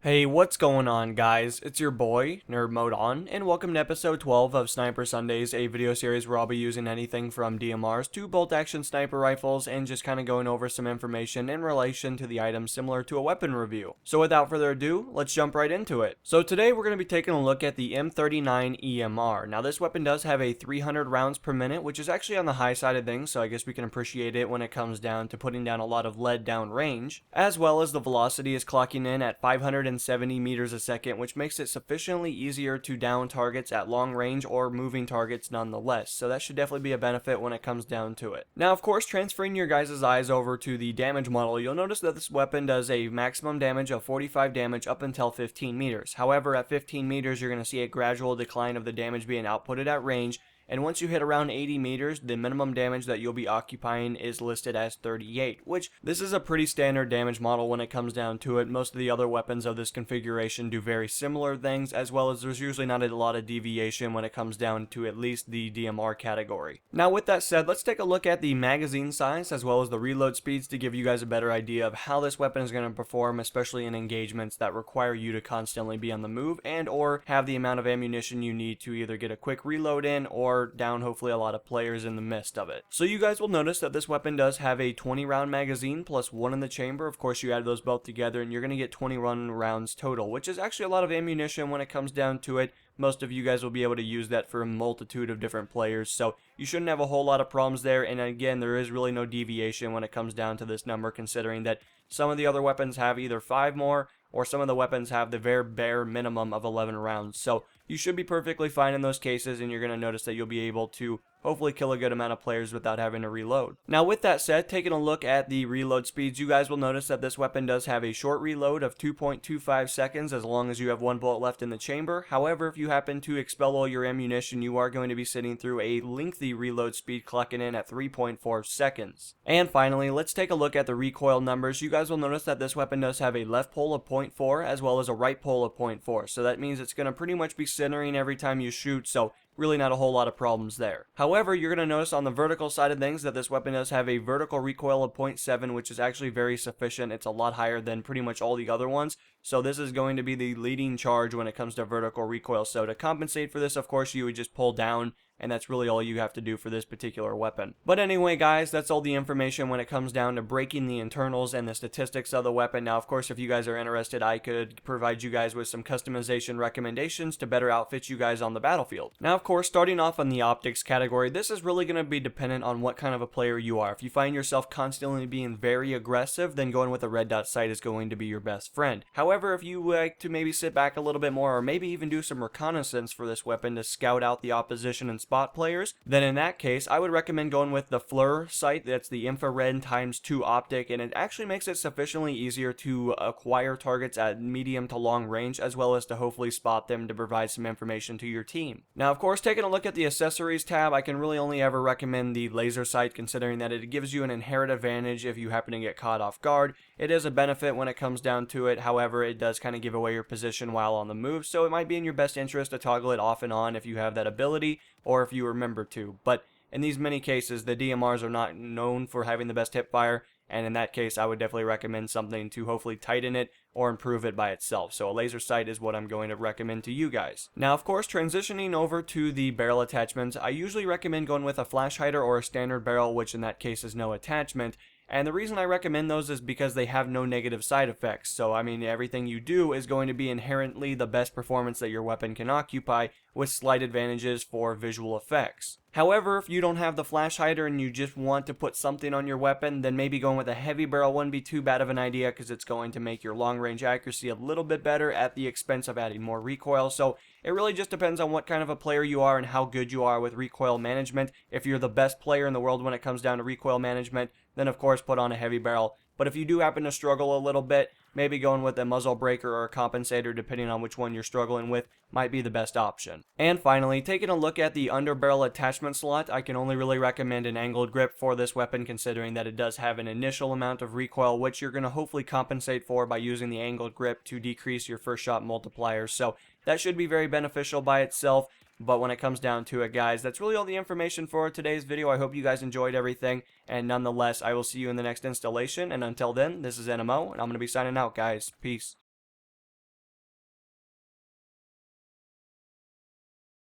Hey, what's going on, guys? It's your boy, Nerd Mode On, and welcome to episode 12 of Sniper Sundays, a video series where I'll be using anything from DMRs to bolt-action sniper rifles and just kind of going over some information in relation to the items similar to a weapon review. So without further ado, let's jump right into it. So today we're going to be taking a look at the M39 EMR. Now this weapon does have a 300 rounds per minute, which is actually on the high side of things, so I guess we can appreciate it when it comes down to putting down a lot of lead down range, as well as the velocity is clocking in at 570 meters a second, which makes it sufficiently easier to down targets at long range or moving targets nonetheless. So that should definitely be a benefit when it comes down to it. Now, of course, transferring your guys' eyes over to the damage model, you'll notice that this weapon does a maximum damage of 45 damage up until 15 meters. However, at 15 meters, you're going to see a gradual decline of the damage being outputted at range. And once you hit around 80 meters, the minimum damage that you'll be occupying is listed as 38, which this is a pretty standard damage model when it comes down to it. Most of the other weapons of this configuration do very similar things, as well as there's usually not a lot of deviation when it comes down to at least the DMR category. Now with that said, let's take a look at the magazine size as well as the reload speeds to give you guys a better idea of how this weapon is going to perform, especially in engagements that require you to constantly be on the move and or have the amount of ammunition you need to either get a quick reload in or down hopefully a lot of players in the midst of it. So you guys will notice that this weapon does have a 20 round magazine plus one in the chamber. Of course, you add those both together and you're going to get 21 rounds total, which is actually a lot of ammunition when it comes down to it. Most of you guys will be able to use that for a multitude of different players, so you shouldn't have a whole lot of problems there. And again, there is really no deviation when it comes down to this number, considering that some of the other weapons have either 5 more or some of the weapons have the very bare minimum of 11 rounds. So you should be perfectly fine in those cases, and you're going to notice that you'll be able to hopefully kill a good amount of players without having to reload. Now with that said, taking a look at the reload speeds, you guys will notice that this weapon does have a short reload of 2.25 seconds as long as you have one bullet left in the chamber. However, if you happen to expel all your ammunition, you are going to be sitting through a lengthy reload speed clocking in at 3.4 seconds. And finally, let's take a look at the recoil numbers. You guys will notice that this weapon does have a left pull of 0.4 as well as a right pull of 0.4. So that means it's going to pretty much be centering every time you shoot, so really not a whole lot of problems there. However, you're going to notice on the vertical side of things that this weapon does have a vertical recoil of 0.7, which is actually very sufficient. It's a lot higher than pretty much all the other ones. So this is going to be the leading charge when it comes to vertical recoil. So to compensate for this, of course, you would just pull down, and that's really all you have to do for this particular weapon. But anyway, guys, that's all the information when it comes down to breaking the internals and the statistics of the weapon. Now, of course, if you guys are interested, I could provide you guys with some customization recommendations to better outfit you guys on the battlefield. Now, of course, starting off on the optics category, this is really going to be dependent on what kind of a player you are. If you find yourself constantly being very aggressive, then going with a red dot sight is going to be your best friend. However, if you like to maybe sit back a little bit more, or maybe even do some reconnaissance for this weapon to scout out the opposition and spot players, then in that case, I would recommend going with the FLIR sight. That's the infrared times 2 optic, and it actually makes it sufficiently easier to acquire targets at medium to long range, as well as to hopefully spot them to provide some information to your team. Now, of course, taking a look at the accessories tab, I can really only ever recommend the laser sight, considering that it gives you an inherent advantage if you happen to get caught off guard. It is a benefit when it comes down to it. However, it does kind of give away your position while on the move, so it might be in your best interest to toggle it off and on if you have that ability, or if you remember to. But in these many cases, the DMRs are not known for having the best hip fire, and in that case, I would definitely recommend something to hopefully tighten it or improve it by itself. So a laser sight is what I'm going to recommend to you guys. Now, of course, transitioning over to the barrel attachments, I usually recommend going with a flash hider or a standard barrel, which in that case is no attachment. And the reason I recommend those is because they have no negative side effects. So, I mean, everything you do is going to be inherently the best performance that your weapon can occupy, with slight advantages for visual effects. However, if you don't have the flash hider and you just want to put something on your weapon, then maybe going with a heavy barrel wouldn't be too bad of an idea, because it's going to make your long range accuracy a little bit better at the expense of adding more recoil. So it really just depends on what kind of a player you are and how good you are with recoil management. If you're the best player in the world when it comes down to recoil management, then of course put on a heavy barrel. But if you do happen to struggle a little bit, maybe going with a muzzle breaker or a compensator, depending on which one you're struggling with, might be the best option. And finally, taking a look at the underbarrel attachment slot, I can only really recommend an angled grip for this weapon, considering that it does have an initial amount of recoil, which you're going to hopefully compensate for by using the angled grip to decrease your first shot multiplier. So that should be very beneficial by itself. But when it comes down to it, guys, that's really all the information for today's video. I hope you guys enjoyed everything, and nonetheless, I will see you in the next installation, and until then, this is NMO, and I'm going to be signing out, guys. Peace.